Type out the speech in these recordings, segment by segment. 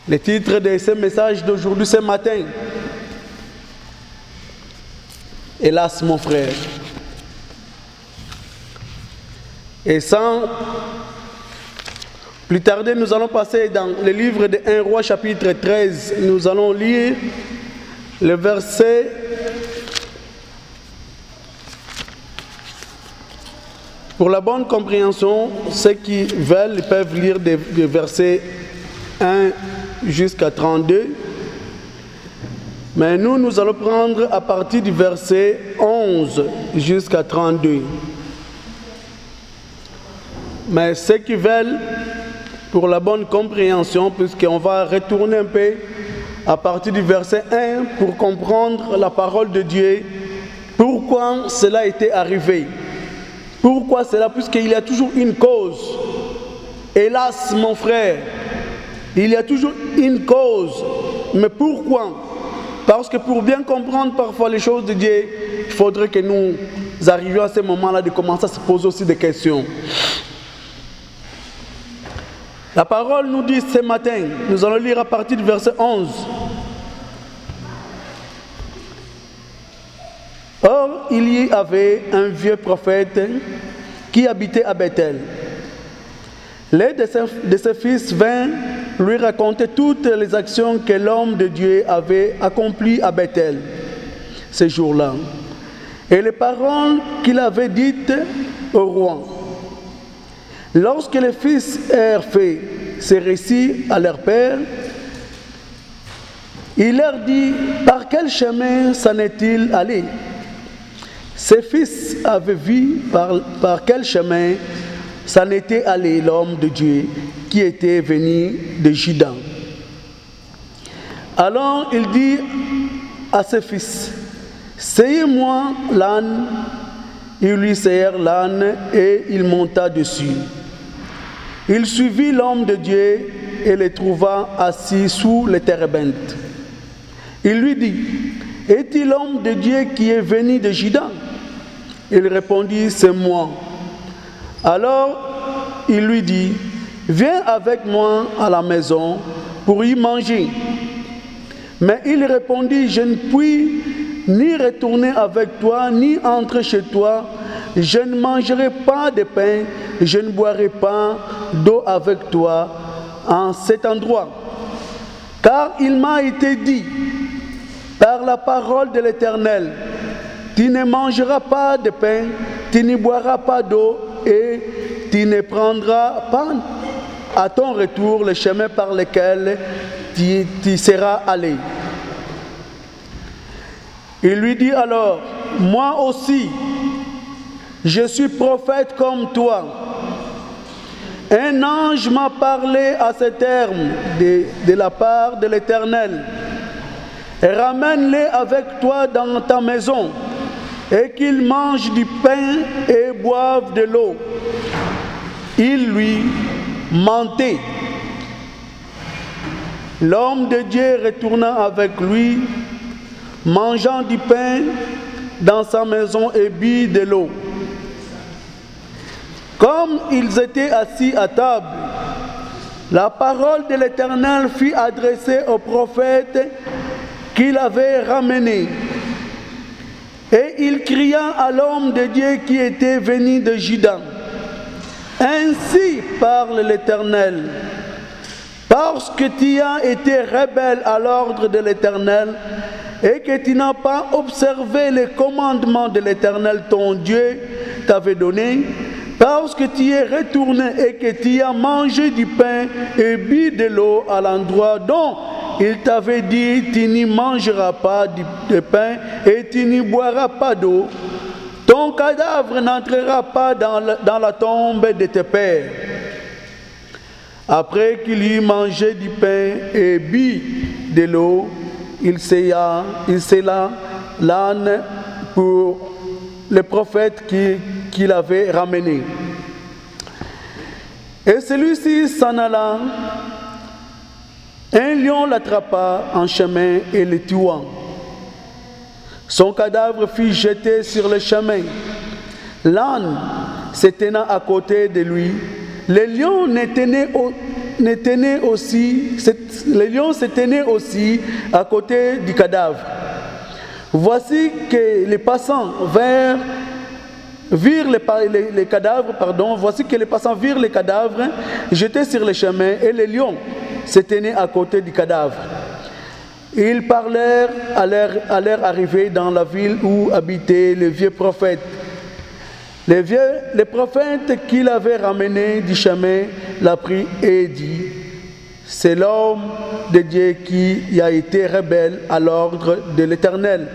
Le titre de ce message d'aujourd'hui, ce matin. Hélas, mon frère. Et sans plus tarder, nous allons passer dans le livre de 1 Roi, chapitre 13. Nous allons lire le verset pour la bonne compréhension. Ceux qui veulent peuvent lire des versets 1 jusqu'à 32. Mais nous allons prendre à partir du verset 11 jusqu'à 32. Mais ceux qui veulent, pour la bonne compréhension, puisqu'on va retourner un peu à partir du verset 1 pour comprendre la parole de Dieu, pourquoi cela était arrivé. Pourquoi cela? Puisqu'il y a toujours une cause. Hélas, mon frère, il y a toujours une cause. Mais pourquoi? Parce que pour bien comprendre parfois les choses de Dieu, il faudrait que nous arrivions à ce moment-là de commencer à se poser aussi des questions. La parole nous dit ce matin, nous allons lire à partir du verset 11. Or, il y avait un vieux prophète qui habitait à Bethel. L'un de ses fils vint lui raconter toutes les actions que l'homme de Dieu avait accomplies à Bethel ce jour-là, et les paroles qu'il avait dites au roi. Lorsque les fils eurent fait ces récits à leur père, il leur dit: par quel chemin s'en est-il allé? Ses fils avaient vu par quel chemin s'en était allé l'homme de Dieu qui était venu de Juda. Alors il dit à ses fils: seyez-moi l'âne. Ils lui seyèrent l'âne et il monta dessus. Il suivit l'homme de Dieu et le trouva assis sous le térébinthe. Il lui dit: est-il l'homme de Dieu qui est venu de Juda? Il répondit: c'est moi. Alors il lui dit: viens avec moi à la maison pour y manger. Mais il répondit: je ne puis ni retourner avec toi, ni entrer chez toi. Je ne mangerai pas de pain, je ne boirai pas d'eau avec toi en cet endroit. Car il m'a été dit par la parole de l'Éternel: tu ne mangeras pas de pain, tu ne boiras pas d'eau, et tu ne prendras pas à ton retour le chemin par lequel tu seras allé. Il lui dit alors: moi aussi, je suis prophète comme toi. Un ange m'a parlé à ces termes de la part de l'Éternel. Ramène-les avec toi dans ta maison, et qu'ils mangent du pain et boivent de l'eau. Il lui mentait. L'homme de Dieu retourna avec lui, mangeant du pain dans sa maison et but de l'eau. Comme ils étaient assis à table, la parole de l'Éternel fut adressée au prophète qu'il avait ramené. Et il cria à l'homme de Dieu qui était venu de Juda: ainsi parle l'Éternel, parce que tu as été rebelle à l'ordre de l'Éternel et que tu n'as pas observé les commandements de l'Éternel ton Dieu t'avait donné, parce que tu es retourné et que tu as mangé du pain et bu de l'eau à l'endroit dont il t'avait dit: tu n'y mangeras pas de pain et tu n'y boiras pas d'eau. Ton cadavre n'entrera pas dans la tombe de tes pères. Après qu'il eut mangé du pain et bu de l'eau, il sella l'âne pour le prophète qu'il avait ramené. Et celui-ci s'en alla. Un lion l'attrapa en chemin et le tua. Son cadavre fut jeté sur le chemin. L'âne se tenant à côté de lui, le lion se les lions se tenaient aussi à côté du cadavre. Voici que les passants virent les cadavres, voici que les passants virent les cadavres jetés sur le chemin et les lions se tenaient à côté du cadavre. Ils parlèrent à leur arrivée dans la ville où habitaient les vieux prophètes. Les prophètes qu'il avait ramenés du chemin l'a pris et dit: c'est l'homme de Dieu qui a été rebelle à l'ordre de l'Éternel.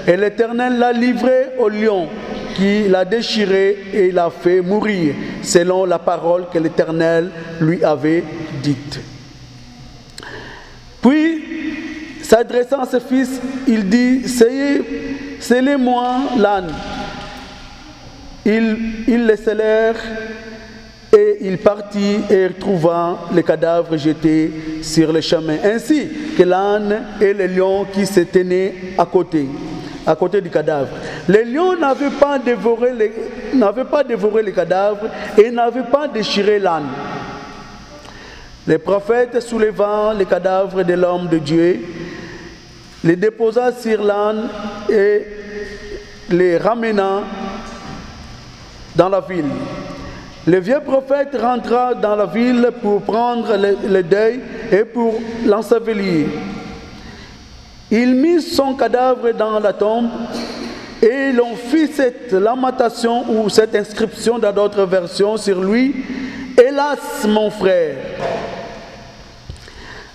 Et l'Éternel l'a livré au lion, qui l'a déchiré et l'a fait mourir, selon la parole que l'Éternel lui avait dite. Puis, s'adressant à ses fils, il dit: scellez-moi l'âne. Ils le scellèrent et il partit et trouva les cadavres jetés sur le chemin, ainsi que l'âne et les lions qui se tenaient à côté du cadavre. Les lions n'avaient pas dévoré les cadavres et n'avaient pas déchiré l'âne. Les prophètes, soulevant les cadavres de l'homme de Dieu, les déposa sur l'âne et les ramena dans la ville. Le vieux prophète rentra dans la ville pour prendre le deuil et pour l'ensevelir. Il mit son cadavre dans la tombe et l'on fit cette lamentation ou cette inscription dans d'autres versions sur lui: hélas, mon frère.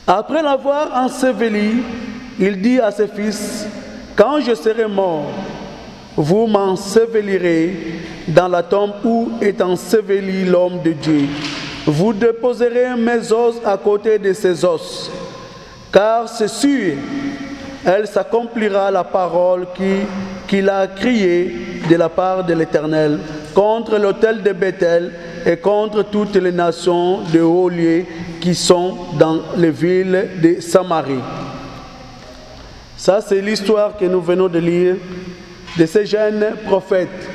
Après l'avoir enseveli, il dit à ses fils: quand je serai mort, vous m'ensevelirez dans la tombe où est enseveli l'homme de Dieu. Vous déposerez mes os à côté de ses os, car c'est sûr, elle s'accomplira la parole qu'il a criée de la part de l'Éternel contre l'autel de Bethel et contre toutes les nations de hauts lieux qui sont dans les villes de Samarie. Ça, c'est l'histoire que nous venons de lire de ces jeunes prophètes.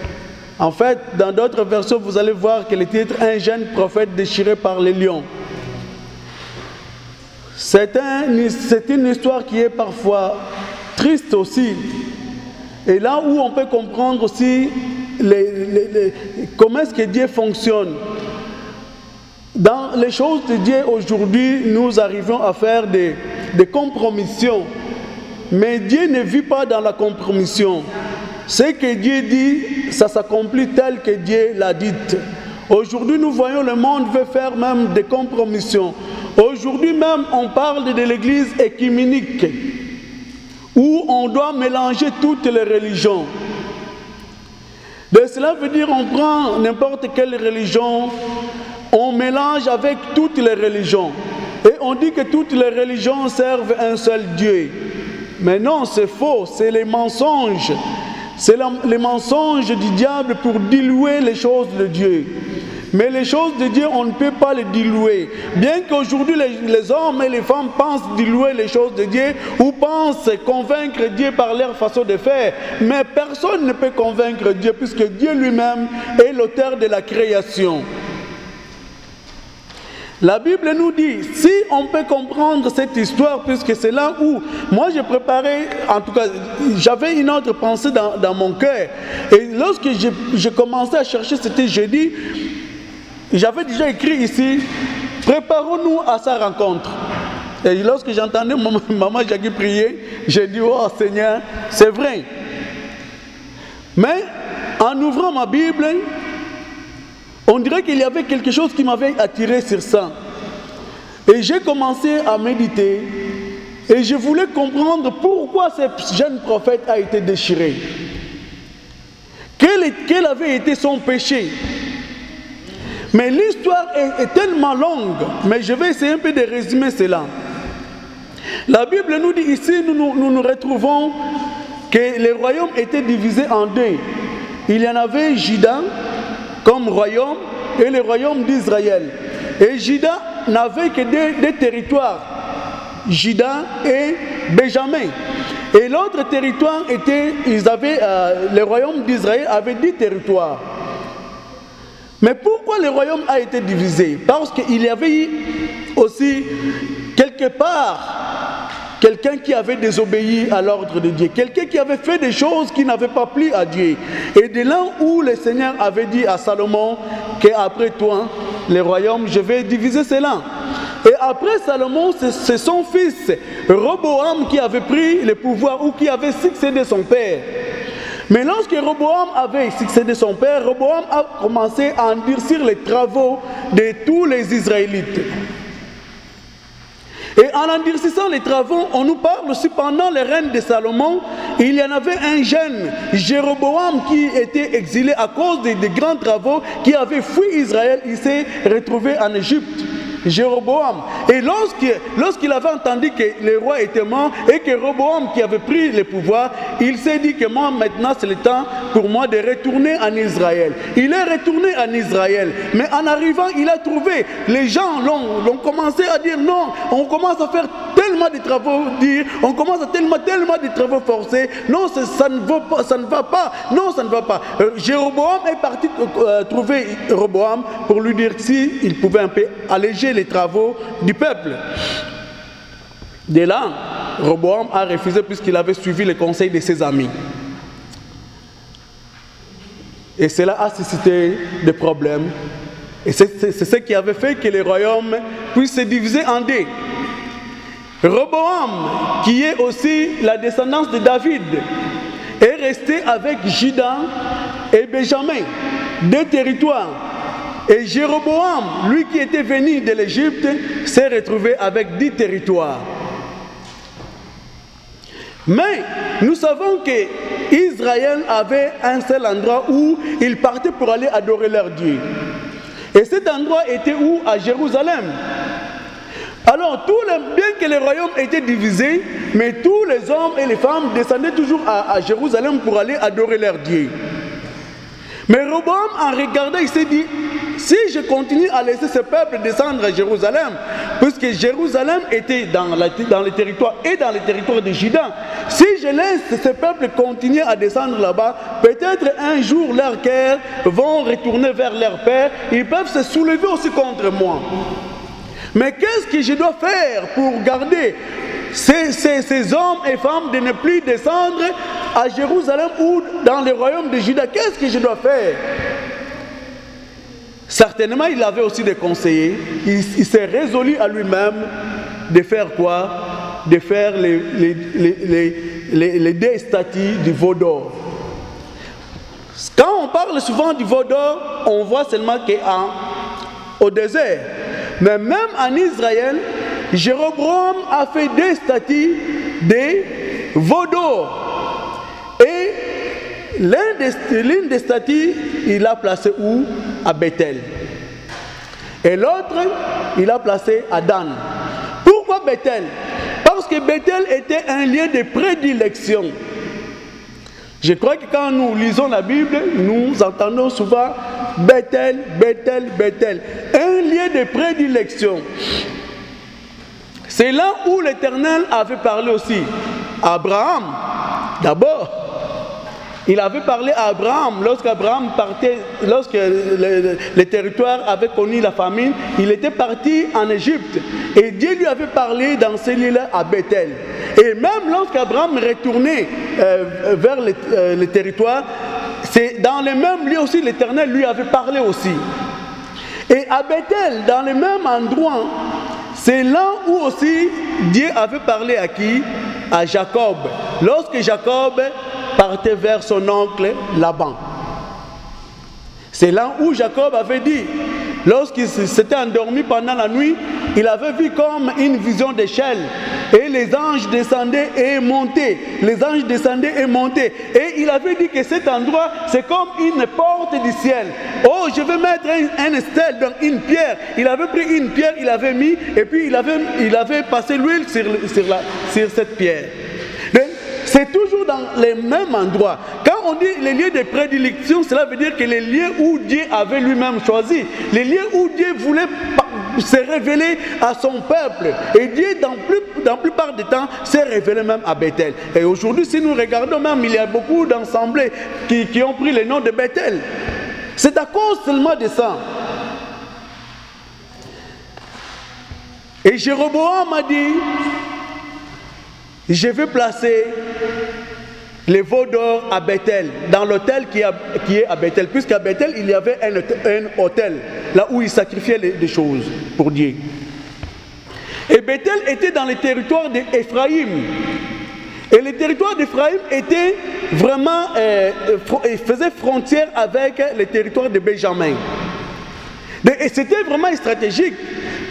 En fait, dans d'autres versions, vous allez voir que le titre « Un jeune prophète déchiré par les lions ». C'est une histoire qui est parfois triste aussi. Et là où on peut comprendre aussi comment est-ce que Dieu fonctionne. Dans les choses de Dieu aujourd'hui, nous arrivons à faire des compromissions. Mais Dieu ne vit pas dans la compromission. Ce que Dieu dit, ça s'accomplit tel que Dieu l'a dit. Aujourd'hui, nous voyons le monde veut faire même des compromissions. Aujourd'hui même, on parle de l'église écuménique, où on doit mélanger toutes les religions. Donc cela veut dire qu'on prend n'importe quelle religion, on mélange avec toutes les religions. Et on dit que toutes les religions servent un seul Dieu. Mais non, c'est faux, c'est les mensonges. C'est les mensonges du diable pour diluer les choses de Dieu. Mais les choses de Dieu, on ne peut pas les diluer. Bien qu'aujourd'hui les hommes et les femmes pensent diluer les choses de Dieu ou pensent convaincre Dieu par leur façon de faire. Mais personne ne peut convaincre Dieu puisque Dieu lui-même est l'auteur de la création. La Bible nous dit, si on peut comprendre cette histoire, puisque c'est là où, moi j'ai préparé, en tout cas, j'avais une autre pensée dans mon cœur. Et lorsque j'ai commencé à chercher, c'était jeudi, j'avais déjà écrit ici, préparons-nous à sa rencontre. Et lorsque j'entendais maman Jackie prier, j'ai dit, oh Seigneur, c'est vrai. Mais en ouvrant ma Bible, on dirait qu'il y avait quelque chose qui m'avait attiré sur ça. Et j'ai commencé à méditer. Et je voulais comprendre pourquoi ce jeune prophète a été déchiré. Quel avait été son péché? Mais l'histoire est tellement longue. Mais je vais essayer un peu de résumer cela. La Bible nous dit ici, nous retrouvons que les royaumes étaient divisés en deux. Il y en avait Juda comme royaume et le royaume d'Israël. Et Juda n'avait que deux territoires, Juda et Benjamin. Et l'autre territoire était, le royaume d'Israël avait 10 territoires. Mais pourquoi le royaume a été divisé? Parce qu'il y avait aussi quelque part, quelqu'un qui avait désobéi à l'ordre de Dieu, quelqu'un qui avait fait des choses qui n'avaient pas plu à Dieu. Et de là où le Seigneur avait dit à Salomon qu'après toi, les royaumes, je vais diviser cela. Et après Salomon, c'est son fils Roboam qui avait pris le pouvoir ou qui avait succédé son père. Mais lorsque Roboam avait succédé son père, Roboam a commencé à endurcir les travaux de tous les Israélites. Et en endurcissant les travaux, on nous parle aussi pendant le règne de Salomon, il y en avait un jeune, Jéroboam, qui était exilé à cause des grands travaux, qui avait fui Israël, il s'est retrouvé en Égypte. Jéroboam. Et lorsqu'il avait entendu que le roi était mort et que Roboam qui avait pris le pouvoir, il s'est dit que moi maintenant c'est le temps pour moi de retourner en Israël. Il est retourné en Israël, mais en arrivant il a trouvé, les gens l'ont commencé à dire non, on commence à faire tellement de travaux, on commence à tellement de travaux forcés, non ça ne va pas, non ça ne va pas. Jéroboam est parti trouver Roboam pour lui dire s'il pouvait un peu alléger les travaux du peuple. De là, Roboam a refusé puisqu'il avait suivi les conseils de ses amis. Et cela a suscité des problèmes. Et c'est ce qui avait fait que le royaume puisse se diviser en deux. Roboam, qui est aussi la descendance de David, est resté avec Juda et Benjamin, deux territoires. Et Jéroboam, lui qui était venu de l'Égypte, s'est retrouvé avec 10 territoires. Mais nous savons que Israël avait un seul endroit où ils partaient pour aller adorer leur Dieu. Et cet endroit était où? À Jérusalem. Alors, bien que le royaume était divisé, mais tous les hommes et les femmes descendaient toujours à Jérusalem pour aller adorer leur Dieu. Mais Roboam, en regardant, il s'est dit, si je continue à laisser ce peuple descendre à Jérusalem, puisque Jérusalem était dans les territoires et dans les territoires de Juda, si je laisse ce peuple continuer à descendre là-bas, peut-être un jour leurs cœurs vont retourner vers leur père, ils peuvent se soulever aussi contre moi. Mais qu'est-ce que je dois faire pour garder ces hommes et femmes de ne plus descendre à Jérusalem ou dans le royaume de Juda? Qu'est-ce que je dois faire? Certainement, il avait aussi des conseillers. Il s'est résolu à lui-même de faire quoi? De faire les deux statues du veau d'or. Quand on parle souvent du veau d'or, on voit seulement qu'au désert. Mais même en Israël, Jéroboam a fait des statues de veau d'or. Et l'une des statues, il l'a placée où? À Bethel. Et l'autre, il l'a placé à Dan. Pourquoi Bethel? Parce que Bethel était un lieu de prédilection. Je crois que quand nous lisons la Bible, nous entendons souvent Bethel, Bethel, Bethel. Un lieu de prédilection. C'est là où l'Éternel avait parlé aussi à Abraham. D'abord, il avait parlé à Abraham lorsqu'Abraham partait, lorsque le territoire avait connu la famine, il était parti en Égypte. Et Dieu lui avait parlé dans ce lieu-là à Bethel. Et même lorsqu'Abraham retournait vers le territoire, c'est dans le même lieu aussi l'Éternel lui avait parlé aussi. Et à Bethel, dans le même endroit, c'est là où aussi Dieu avait parlé à qui? À Jacob. Lorsque Jacob partait vers son oncle Laban. C'est là où Jacob avait dit, lorsqu'il s'était endormi pendant la nuit, il avait vu comme une vision d'échelle. Et les anges descendaient et montaient. Les anges descendaient et montaient. Et il avait dit que cet endroit, c'est comme une porte du ciel. Oh, je vais mettre un stèle, donc une pierre. Il avait pris une pierre, il avait mis, et puis il avait passé l'huile sur cette pierre. C'est toujours dans les mêmes endroits. Quand on dit les lieux de prédilection, cela veut dire que les lieux où Dieu avait lui-même choisi, les lieux où Dieu voulait se révéler à son peuple. Et Dieu, dans la plupart du temps, s'est révélé même à Bethel. Et aujourd'hui, si nous regardons même, il y a beaucoup d'assemblées qui ont pris le nom de Bethel. C'est à cause seulement de ça. Et Jéroboam a dit, je vais placer les veaux d'or à Bethel, dans l'autel qui est à Bethel, puisqu'à Bethel, il y avait un autel, là où ils sacrifiaient des choses pour Dieu. Et Bethel était dans le territoire d'Éphraïm. Et le territoire d'Éphraïm était vraiment, faisait frontière avec le territoire de Benjamin. Et c'était vraiment stratégique.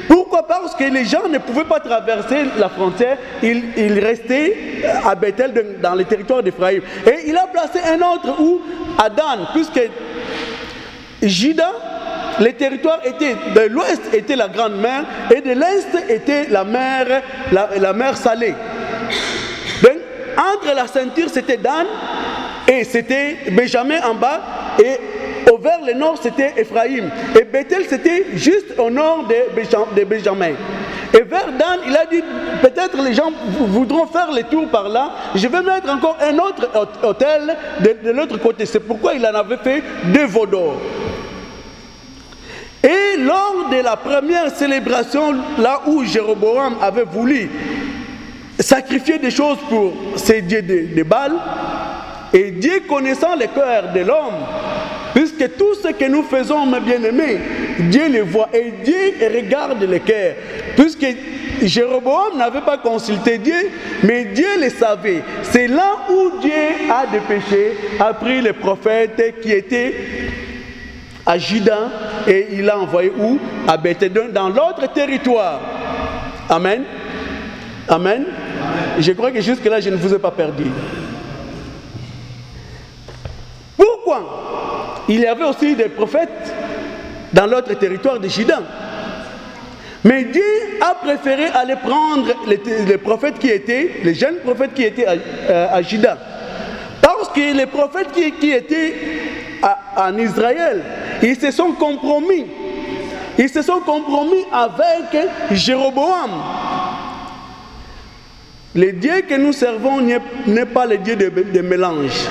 Pourquoi? Parce que les gens ne pouvaient pas traverser la frontière, ils restaient à Bethel dans le territoire d'Éphraïm. Et il a placé un autre où, à Dan, puisque Juda, le territoire était de l'ouest était la grande mer et de l'est était la mer salée. Donc, entre la ceinture, c'était Dan et c'était Benjamin en bas et vers le nord, c'était Éphraïm. Et Bethel, c'était juste au nord de Benjamin. Et vers Dan, il a dit, peut-être les gens voudront faire le tour par là. Je vais mettre encore un autre hôtel de l'autre côté. C'est pourquoi il en avait fait 2 veaux d'or. Et lors de la première célébration, là où Jéroboam avait voulu sacrifier des choses pour ces dieux de Baal, et Dieu connaissant le cœur de l'homme, puisque tout ce que nous faisons, mes bien-aimés, Dieu le voit et Dieu regarde le cœur. Puisque Jéroboam n'avait pas consulté Dieu, mais Dieu le savait. C'est là où Dieu a dépêché, a pris le prophète qui était à Juda et il l'a envoyé où? À Bethel, dans l'autre territoire. Amen. Amen. Je crois que jusque-là, je ne vous ai pas perdu. Pourquoi? Il y avait aussi des prophètes dans l'autre territoire de Juda. Mais Dieu a préféré aller prendre les prophètes qui étaient, les jeunes prophètes qui étaient à Juda. Parce que les prophètes qui étaient en Israël, ils se sont compromis. Ils se sont compromis avec Jéroboam. Le Dieu que nous servons n'est pas le Dieu de mélange.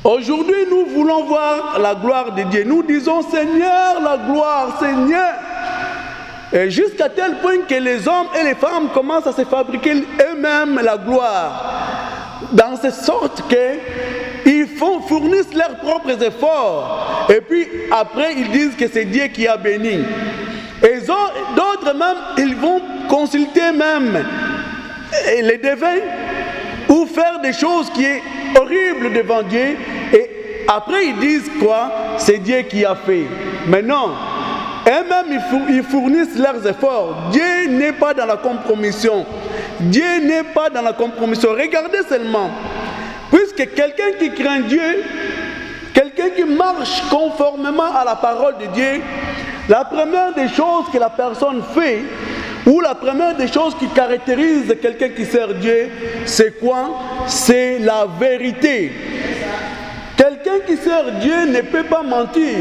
Aujourd'hui, nous voulons voir la gloire de Dieu. Nous disons, Seigneur, la gloire, Seigneur. Et jusqu'à tel point que les hommes et les femmes commencent à se fabriquer eux-mêmes la gloire. Dans cette sorte qu'ils fournissent leurs propres efforts. Et puis après, ils disent que c'est Dieu qui a béni. Et d'autres même, ils vont consulter même les devins ou faire des choses qui sont horribles devant Dieu. Et après, ils disent quoi? C'est Dieu qui a fait. Mais non. Eux-mêmes, ils fournissent leurs efforts. Dieu n'est pas dans la compromission. Dieu n'est pas dans la compromission. Regardez seulement. Puisque quelqu'un qui craint Dieu, quelqu'un qui marche conformément à la parole de Dieu, la première des choses que la personne fait, ou la première des choses qui caractérise quelqu'un qui sert Dieu, c'est quoi? C'est la vérité. Quelqu'un qui sert Dieu ne peut pas mentir.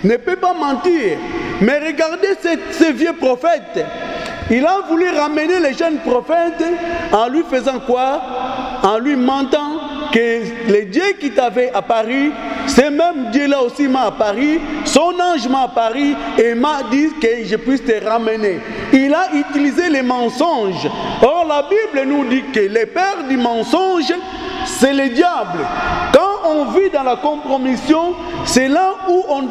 Ne peut pas mentir. Mais regardez ce vieux prophète. Il a voulu ramener les jeunes prophètes en lui faisant quoi? En lui mentant que le Dieu qui t'avait apparu, ce même Dieu-là aussi m'a apparu, son ange m'a apparu et m'a dit que je puisse te ramener. Il a utilisé les mensonges. Or, la Bible nous dit que le père du mensonge, c'est le diable. Quand on vit dans la compromission, c'est là où on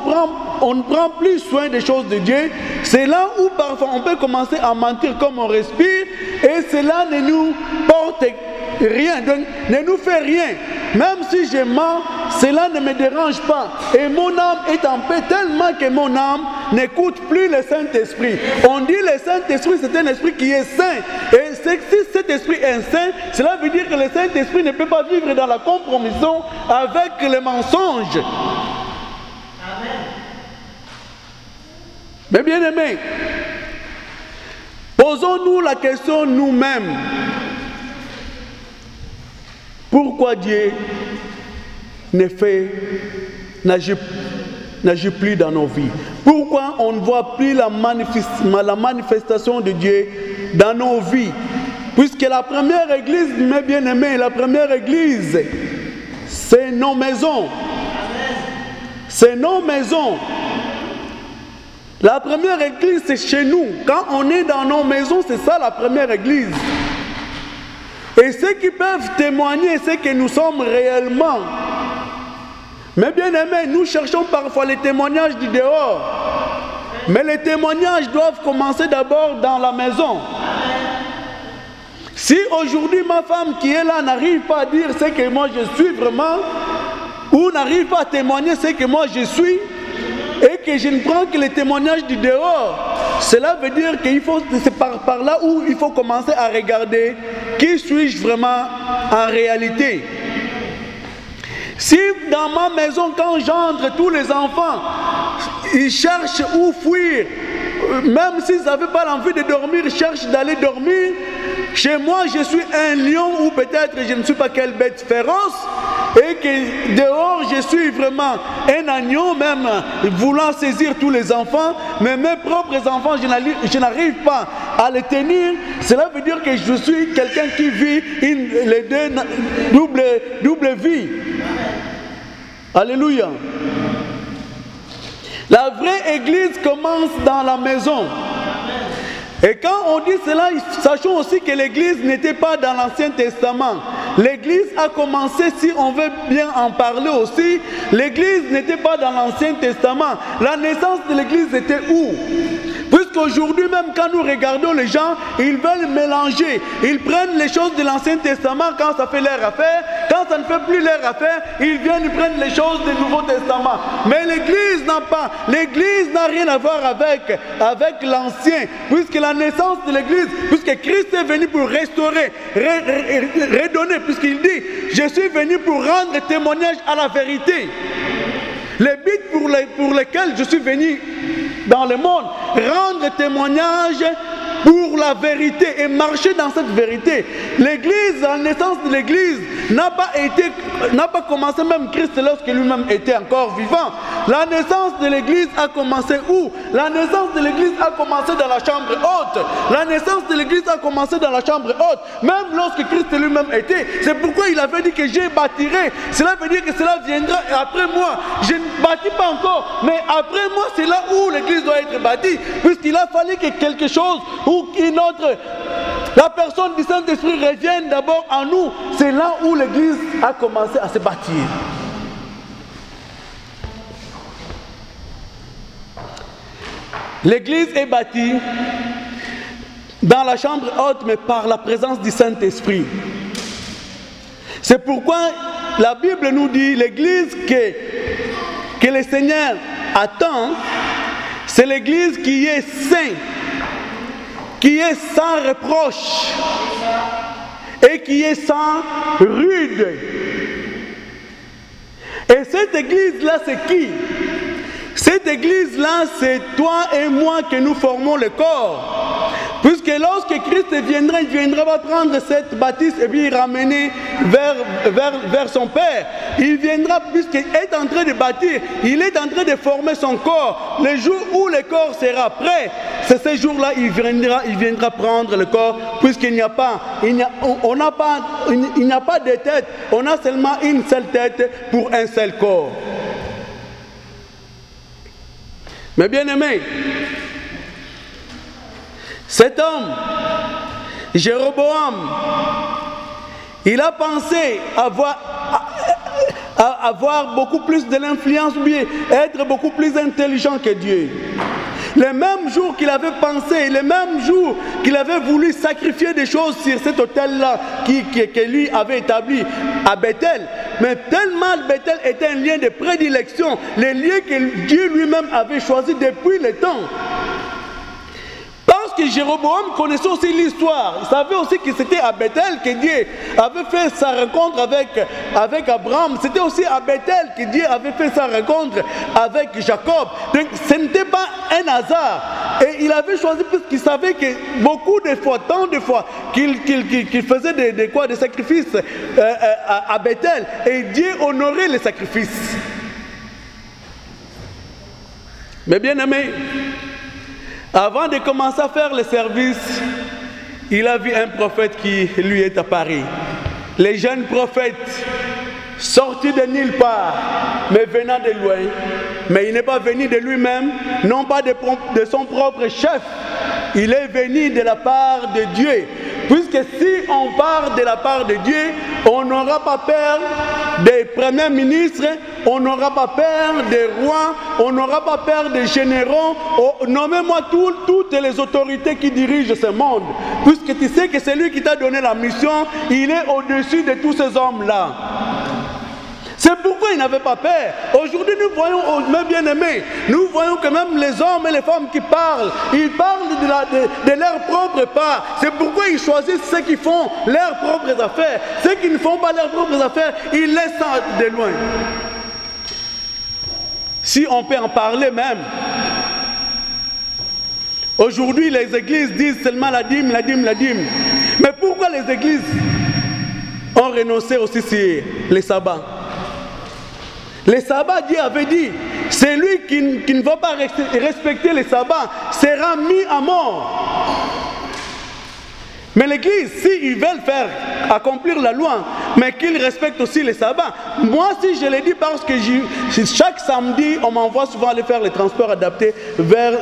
ne prend plus soin des choses de Dieu. C'est là où parfois on peut commencer à mentir comme on respire et cela ne nous porte rien, donc ne nous fait rien. Même si je mens, cela ne me dérange pas. Et mon âme est en paix tellement que mon âme n'écoute plus le Saint-Esprit. On dit le Saint-Esprit, c'est un esprit qui est saint. Et si cet esprit est saint, cela veut dire que le Saint-Esprit ne peut pas vivre dans la compromission avec le mensonge. Mais bien aimés, posons-nous la question nous-mêmes. Pourquoi Dieu n'agit plus dans nos vies? Pourquoi on ne voit plus la manifestation de Dieu dans nos vies? Puisque la première église, mes bien-aimés, la première église, c'est nos maisons. C'est nos maisons. La première église, c'est chez nous. Quand on est dans nos maisons, c'est ça la première église. Et ceux qui peuvent témoigner, c'est que nous sommes réellement. Mais bien aimés, nous cherchons parfois les témoignages du dehors. Mais les témoignages doivent commencer d'abord dans la maison. Si aujourd'hui ma femme qui est là n'arrive pas à dire ce que moi je suis vraiment, ou n'arrive pas à témoigner ce que moi je suis, et que je ne prends que les témoignages du dehors, cela veut dire qu'il faut, c'est par là où il faut commencer à regarder qui suis-je vraiment en réalité. Si dans ma maison, quand j'entre, tous les enfants, ils cherchent où fuir, même s'ils n'avaient pas l'envie de dormir, ils cherchent d'aller dormir, chez moi je suis un lion ou peut-être je ne suis pas quelle bête féroce, et que dehors je suis vraiment un agneau même voulant saisir tous les enfants, mais mes propres enfants je n'arrive pas à les tenir, cela veut dire que je suis quelqu'un qui vit les deux double vie. Alléluia. La vraie église commence dans la maison. Et quand on dit cela, sachons aussi que l'église n'était pas dans l'Ancien Testament. L'église a commencé, si on veut bien en parler aussi, l'église n'était pas dans l'Ancien Testament. La naissance de l'église était où? Puisqu'aujourd'hui même quand nous regardons les gens, ils veulent mélanger. Ils prennent les choses de l'Ancien Testament quand ça fait leur affaire. Quand ça ne fait plus leur affaire, ils viennent prendre les choses du Nouveau Testament. Mais l'église n'a pas. L'église n'a rien à voir avec l'Ancien. Puisque la naissance de l'église, puisque Christ est venu pour restaurer, redonner, puisqu'il dit, je suis venu pour rendre témoignage à la vérité. Le but pour lequel je suis venu dans le monde, rendre témoignage pour la vérité et marcher dans cette vérité. L'église, la naissance de l'église n'a pas commencé même Christ lorsque lui-même était encore vivant. La naissance de l'église a commencé où? La naissance de l'église a commencé dans la chambre haute. La naissance de l'église a commencé dans la chambre haute. Même lorsque Christ lui-même était. C'est pourquoi il avait dit que je bâtirai. Cela veut dire que cela viendra après moi. Je ne bâtis pas encore, mais après moi, c'est là où l'église doit être bâtie. Puisqu'il a fallu que quelque chose ou qu'une autre, la personne du Saint-Esprit revienne d'abord en nous. C'est là où l'église a commencé à se bâtir. L'église est bâtie dans la chambre haute, mais par la présence du Saint-Esprit. C'est pourquoi la Bible nous dit l'église que le Seigneur attend, c'est l'église qui est sainte, qui est sans reproche et qui est sans rude. Et cette église-là, c'est qui? Cette église-là, c'est toi et moi que nous formons le corps. Puisque lorsque Christ viendra, il viendra prendre cette bâtisse et puis ramener vers son Père. Il viendra, puisqu'il est en train de bâtir, il est en train de former son corps. Le jour où le corps sera prêt, c'est ce jour-là il viendra prendre le corps, puisqu'il n'y a pas, il n'y a pas de tête, on a seulement une seule tête pour un seul corps. Mais bien aimé, cet homme, Jéroboam, il a pensé avoir beaucoup plus de l'influence, ou bien être beaucoup plus intelligent que Dieu. Le même jour qu'il avait pensé, le même jour qu'il avait voulu sacrifier des choses sur cet autel-là que lui avait établi à Bethel, mais tellement Bethel était un lieu de prédilection, le lieu que Dieu lui-même avait choisi depuis le temps. Parce que Jéroboam connaissait aussi l'histoire, il savait aussi que c'était à Bethel que Dieu avait fait sa rencontre avec Abraham. C'était aussi à Bethel que Dieu avait fait sa rencontre avec Jacob. Donc ce n'était pas un hasard. Et il avait choisi puisqu'il savait que beaucoup de fois, tant de fois, qu'il faisait des sacrifices à Bethel. Et Dieu honorait les sacrifices. Mais bien aimé, avant de commencer à faire le service, il a vu un prophète qui lui est apparu. Les jeunes prophètes, sortis de nulle part, mais venant de loin, Mais il n'est pas venu de lui-même, non pas de son propre chef. Il est venu de la part de Dieu. Puisque si on part de la part de Dieu, on n'aura pas peur des premiers ministres, on n'aura pas peur des rois, on n'aura pas peur des généraux. Nommez-moi toutes les autorités qui dirigent ce monde. Puisque tu sais que c'est lui qui t'a donné la mission, il est au-dessus de tous ces hommes-là. C'est pourquoi ils n'avaient pas peur. Aujourd'hui, nous voyons, mes bien-aimés, nous voyons que même les hommes et les femmes qui parlent, ils parlent de leur propre part. C'est pourquoi ils choisissent ceux qui font leurs propres affaires. Ceux qui ne font pas leurs propres affaires, ils laissent ça de loin. Si on peut en parler même. Aujourd'hui, les églises disent seulement la dîme, la dîme, la dîme. Mais pourquoi les églises ont renoncé aussi sur les sabbats? Les sabbats, Dieu avait dit, c'est lui qui ne va pas respecter les sabbats sera mis à mort. Mais l'Église, s'ils veulent faire accomplir la loi, mais qu'ils respectent aussi les sabbats. Moi, si je l'ai dit parce que chaque samedi, on m'envoie souvent aller faire les transports adaptés vers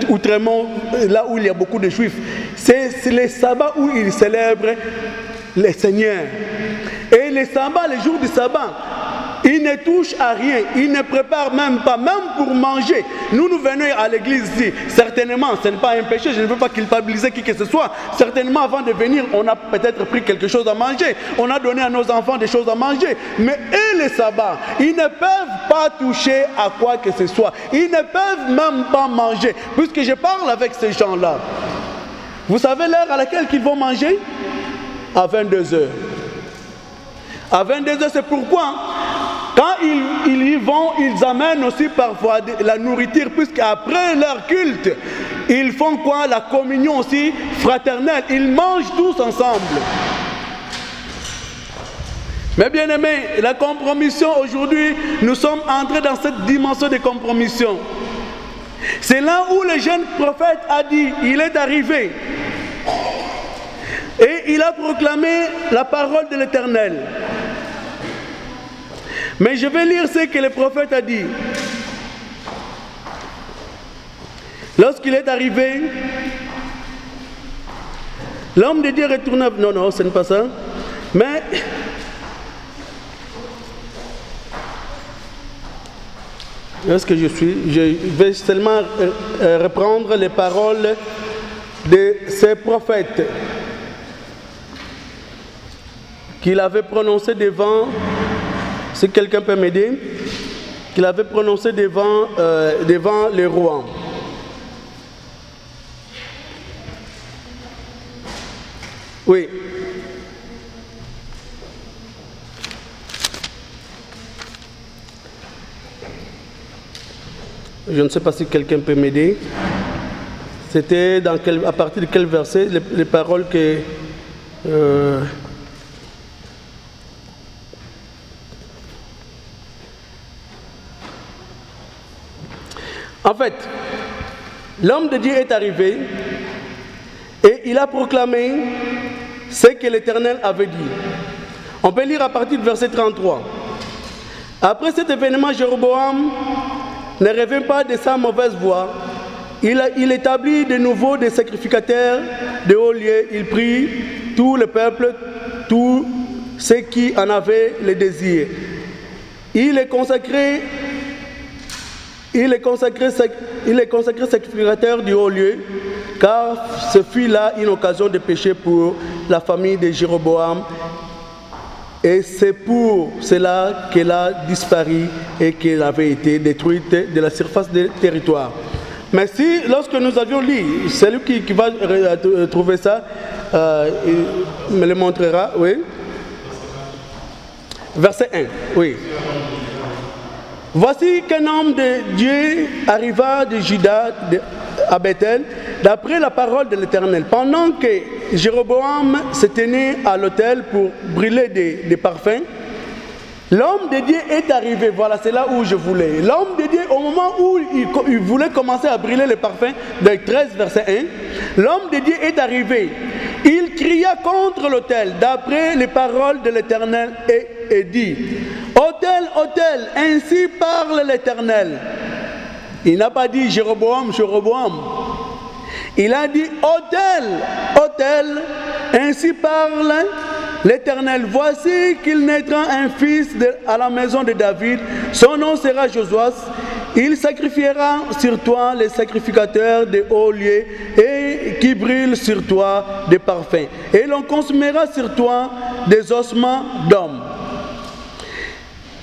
Outremont, là où il y a beaucoup de Juifs. C'est les sabbats où ils célèbrent les Seigneurs. Et les sabbats, les jours du sabbat, ils ne touchent à rien, ils ne préparent même pas, même pour manger. Nous venons à l'église ici. Certainement, ce n'est pas un péché, je ne veux pas culpabiliser qui que ce soit. Certainement, avant de venir, on a peut-être pris quelque chose à manger. On a donné à nos enfants des choses à manger. Mais eux, les sabbats, ils ne peuvent pas toucher à quoi que ce soit. Ils ne peuvent même pas manger. Puisque je parle avec ces gens-là. Vous savez l'heure à laquelle ils vont manger? À 22h. À 22h, c'est pourquoi quand ils y vont, ils amènent aussi parfois de la nourriture, puisqu'après leur culte, ils font quoi? La communion aussi fraternelle. Ils mangent tous ensemble. Mais bien aimés, la compromission aujourd'hui, nous sommes entrés dans cette dimension de compromission. C'est là où le jeune prophète a dit, il est arrivé. Et il a proclamé la parole de l'Éternel. Mais je vais lire ce que le prophète a dit. Lorsqu'il est arrivé, l'homme de Dieu retourna... Non, ce n'est pas ça. Mais... Est-ce que je suis? Je vais seulement reprendre les paroles de ces prophètes qu'il avait prononcées devant... Si quelqu'un peut m'aider, qu'il avait prononcé devant les rois. Oui. Je ne sais pas si quelqu'un peut m'aider. C'était à partir de quel verset les paroles que... En fait, l'homme de Dieu est arrivé et il a proclamé ce que l'Éternel avait dit. On peut lire à partir du verset 33. Après cet événement, Jéroboam ne revint pas de sa mauvaise voie. Il établit de nouveau des sacrificateurs de hauts lieux. Il prit tout le peuple, tous ceux qui en avaient le désir. Il est consacré sacrificateur du haut lieu, car ce fut là une occasion de péché pour la famille de Jéroboam. Et c'est pour cela qu'elle a disparu et qu'elle avait été détruite de la surface du territoire. Mais si, lorsque nous avions lu, celui qui va trouver ça, il me le montrera, oui. Verset 1, oui. Voici qu'un homme de Dieu arriva de Juda à Bethel, d'après la parole de l'Éternel. Pendant que Jéroboam se tenait à l'autel pour brûler des parfums, l'homme de Dieu est arrivé. Voilà, c'est là où je voulais. L'homme de Dieu, au moment où il voulait commencer à brûler les parfums, de 13, verset 1, l'homme de Dieu est arrivé. Il cria contre l'autel, d'après les paroles de l'Éternel, et et dit, autel, autel, ainsi parle l'Éternel. Il n'a pas dit Jéroboam, Jéroboam. Il a dit autel, autel, ainsi parle l'Éternel. Voici qu'il naîtra un fils à la maison de David. Son nom sera Josuas. Il sacrifiera sur toi les sacrificateurs de hauts lieux et qui brûlent sur toi des parfums. Et l'on consumera sur toi des ossements d'hommes.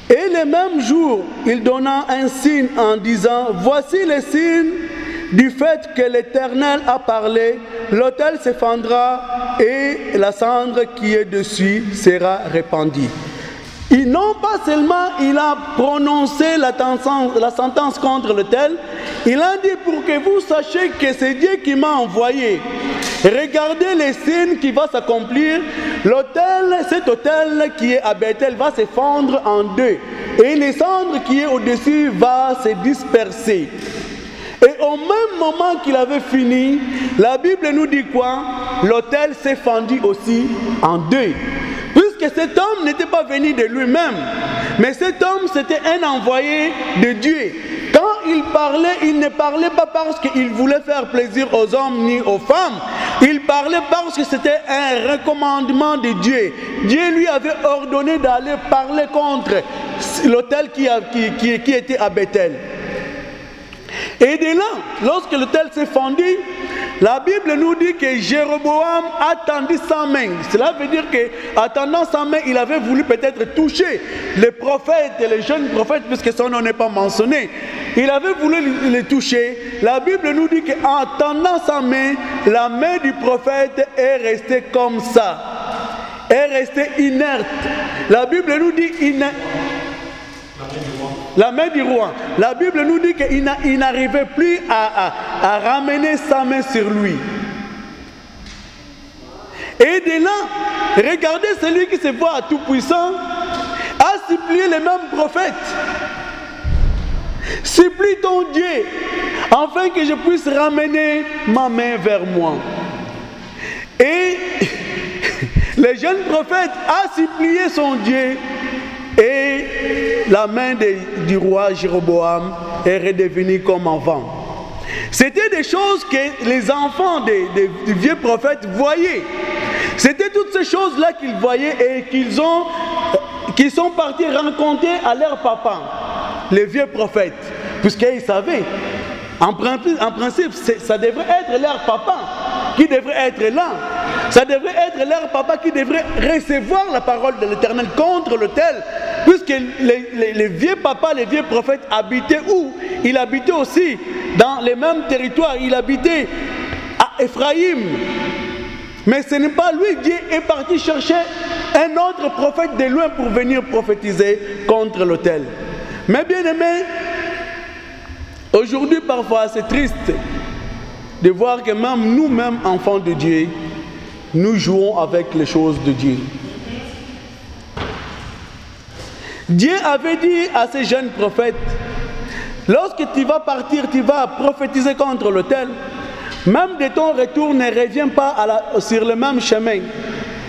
Et le même jour, il donna un signe en disant, voici le signe du fait que l'Éternel a parlé, l'autel se fendra et la cendre qui est dessus sera répandue. Et non pas seulement il a prononcé la sentence contre l'autel, il a dit pour que vous sachiez que c'est Dieu qui m'a envoyé. Regardez les signes qui vont s'accomplir. L'autel, cet autel qui est à Bethel va se fendre en deux. Et les cendres qui est au-dessus va se disperser. Et au même moment qu'il avait fini, la Bible nous dit quoi? L'autel s'est fendu aussi en deux. Puisque cet homme n'était pas venu de lui-même, mais cet homme c'était un envoyé de Dieu. Quand il parlait, il ne parlait pas parce qu'il voulait faire plaisir aux hommes ni aux femmes. Il parlait parce que c'était un recommandement de Dieu. Dieu lui avait ordonné d'aller parler contre l'autel qui était à Bethel. Et de là, lorsque l'autel s'est fendu, la Bible nous dit que Jéroboam a tendu sa main. Cela veut dire qu'en tendant sa main, il avait voulu peut-être toucher les prophètes et les jeunes prophètes, puisque son nom n'est pas mentionné. Il avait voulu les toucher. La Bible nous dit qu'en tendant sa main, la main du prophète est restée comme ça. Est restée inerte. La Bible nous dit inerte. La main du roi. La Bible nous dit qu'il n'arrivait plus à ramener sa main sur lui. Et de là, regardez celui qui se voit tout puissant a supplié les mêmes prophètes. Supplie ton Dieu afin que je puisse ramener ma main vers moi. Et le jeune prophète a supplié son Dieu. Et la main du roi Jéroboam est redevenue comme avant. C'était des choses que les enfants des vieux prophètes voyaient. C'était toutes ces choses-là qu'ils voyaient et qu'ils sont partis rencontrer à leur papa, les vieux prophètes, puisqu'ils savaient. En principe, ça devrait être leur papa qui devrait être là. Ça devrait être leur papa qui devrait recevoir la parole de l'Éternel contre l'autel. Puisque les vieux papas, les vieux prophètes habitaient où? Il habitait aussi dans les mêmes territoires. Il habitait à Ephraïm. Mais ce n'est pas lui. Dieu est parti chercher un autre prophète de loin pour venir prophétiser contre l'autel. Mais bien aimé, aujourd'hui parfois c'est triste de voir que même nous-mêmes, enfants de Dieu, nous jouons avec les choses de Dieu. Dieu avait dit à ces jeunes prophètes, lorsque tu vas partir, tu vas prophétiser contre l'autel, même de ton retour ne reviens pas sur le même chemin.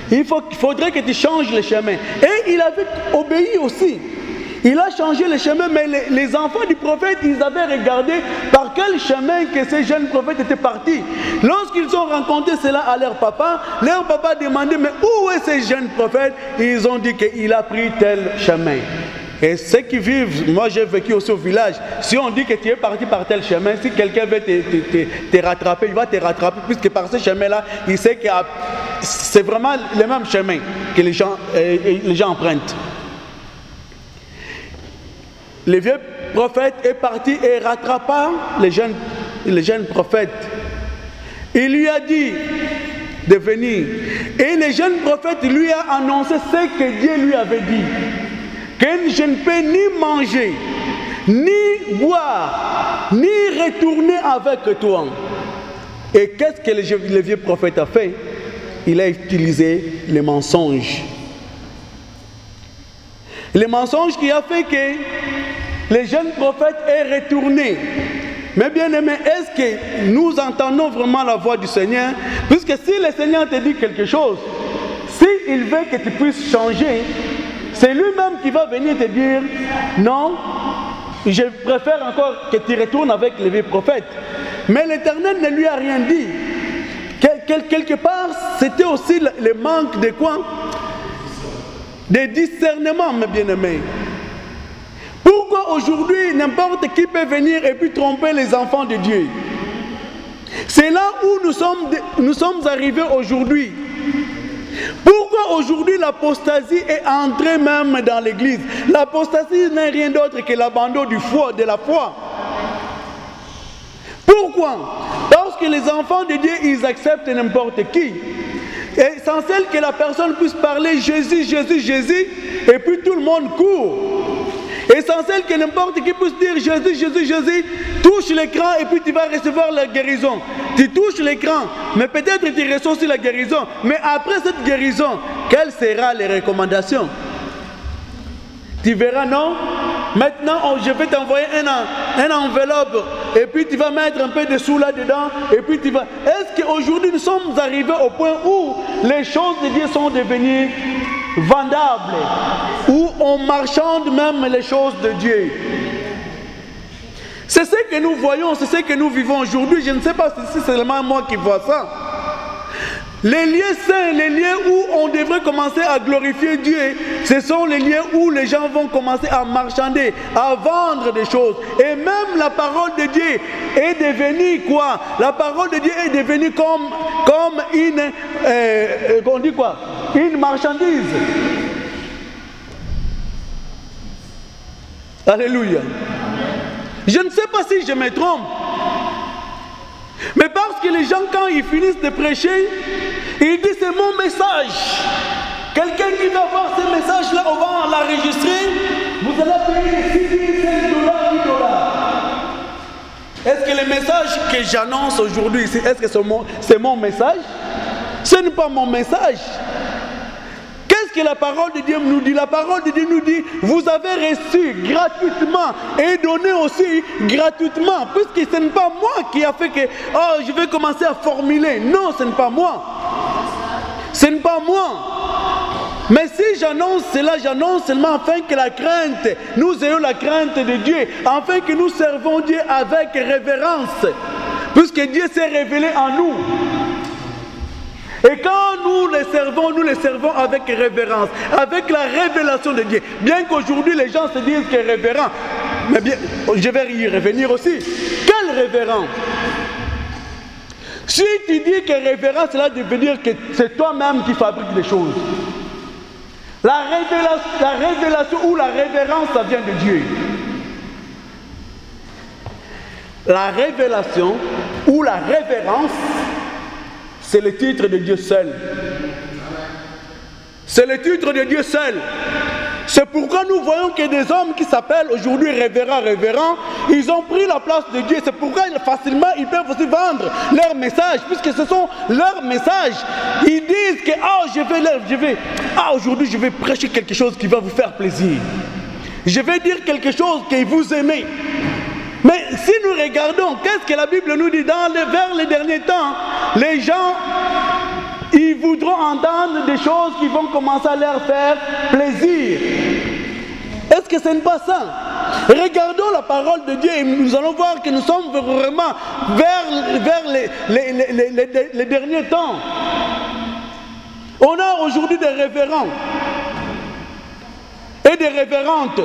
Il faudrait que tu changes le chemin. Et il avait obéi aussi. Il a changé le chemin, mais les enfants du prophète, ils avaient regardé par quel chemin que ces jeunes prophètes étaient partis. Lorsqu'ils ont rencontré cela à leur papa demandait, mais où est ce jeune prophète? Ils ont dit qu'il a pris tel chemin. Et ceux qui vivent, moi j'ai vécu aussi au village, si on dit que tu es parti par tel chemin, si quelqu'un veut te rattraper, il va te rattraper, puisque par ce chemin-là, il sait que c'est vraiment le même chemin que les gens empruntent. Le vieux prophète est parti et rattrapa les jeunes prophètes. Il lui a dit de venir. Et le jeune prophète lui a annoncé ce que Dieu lui avait dit. Que je ne peux ni manger, ni boire, ni retourner avec toi. Et qu'est-ce que le vieux prophète a fait? Il a utilisé les mensonges. Le mensonge qui a fait que le jeune prophète est retourné. Mais bien aimé, est-ce que nous entendons vraiment la voix du Seigneur? Puisque si le Seigneur te dit quelque chose, s'il veut que tu puisses changer, C'est lui-même qui va venir te dire, non, je préfère encore que tu retournes avec les vieux prophètes. Mais l'Éternel ne lui a rien dit. Quelque part, c'était aussi le manque de quoi? De discernement, mes bien-aimés. Pourquoi aujourd'hui n'importe qui peut venir et puis tromper les enfants de Dieu? C'est là où nous sommes arrivés aujourd'hui. Pourquoi aujourd'hui l'apostasie est entrée même dans l'église? L'apostasie n'est rien d'autre que l'abandon de la foi. Pourquoi? Parce que les enfants de Dieu, ils acceptent n'importe qui. Et essentiel que la personne puisse parler Jésus, Jésus, Jésus, et puis tout le monde court. Essentiel que n'importe qui puisse dire Jésus, Jésus, Jésus, touche l'écran et puis tu vas recevoir la guérison. Tu touches l'écran, mais peut-être tu reçois aussi la guérison. Mais après cette guérison, quelles seront les recommandations? Tu verras, non? Maintenant, je vais t'envoyer un enveloppe et puis tu vas mettre un peu de sous là-dedans et puis tu vas... Est-ce qu'aujourd'hui nous sommes arrivés au point où les choses de Dieu sont devenues vendables, où on marchande même les choses de Dieu? C'est ce que nous voyons, c'est ce que nous vivons aujourd'hui. Je ne sais pas si c'est seulement moi qui vois ça. Les lieux saints, les lieux où on devrait commencer à glorifier Dieu, ce sont les lieux où les gens vont commencer à marchander, à vendre des choses. Et même la parole de Dieu est devenue quoi? La parole de Dieu est devenue comme une, on dit quoi? Une marchandise. Alléluia. Je ne sais pas si je me trompe. Mais parce que les gens, quand ils finissent de prêcher, ils disent c'est mon message. Quelqu'un qui va voir ce message-là, on va l'enregistrer. Vous allez payer 6 000, 5 dollars, 10 dollars. Est-ce que le message que j'annonce aujourd'hui, est-ce que c'est mon message? Ce n'est pas mon message. Qu'est-ce que la parole de Dieu nous dit? La parole de Dieu nous dit, vous avez reçu gratuitement et donné aussi gratuitement. Puisque ce n'est pas moi qui a fait que, oh, je vais commencer à formuler. Non, ce n'est pas moi. Ce n'est pas moi. Mais si j'annonce cela, j'annonce seulement afin que la crainte, nous ayons la crainte de Dieu, afin que nous servons Dieu avec révérence. Puisque Dieu s'est révélé en nous. Et quand nous les servons avec révérence, avec la révélation de Dieu. Bien qu'aujourd'hui les gens se disent que révérend, mais bien, je vais y revenir aussi. Quel révérend? Si tu dis que révérence, cela veut dire que c'est toi-même qui fabriques les choses. La révélation ou la révérence, ça vient de Dieu. La révélation ou la révérence, c'est le titre de Dieu seul. C'est le titre de Dieu seul. C'est pourquoi nous voyons que des hommes qui s'appellent aujourd'hui révérends, ils ont pris la place de Dieu. C'est pourquoi facilement ils peuvent aussi vendre leur message, puisque ce sont leurs messages. Ils disent que aujourd'hui je vais prêcher quelque chose qui va vous faire plaisir. Je vais dire quelque chose que vous aimez. Mais si nous regardons, qu'est-ce que la Bible nous dit vers les derniers temps? Les gens, ils voudront entendre des choses qui vont commencer à leur faire plaisir. Est-ce que ce n'est pas ça? Regardons la parole de Dieu et nous allons voir que nous sommes vraiment vers les derniers temps. On a aujourd'hui des révérends et des révérentes.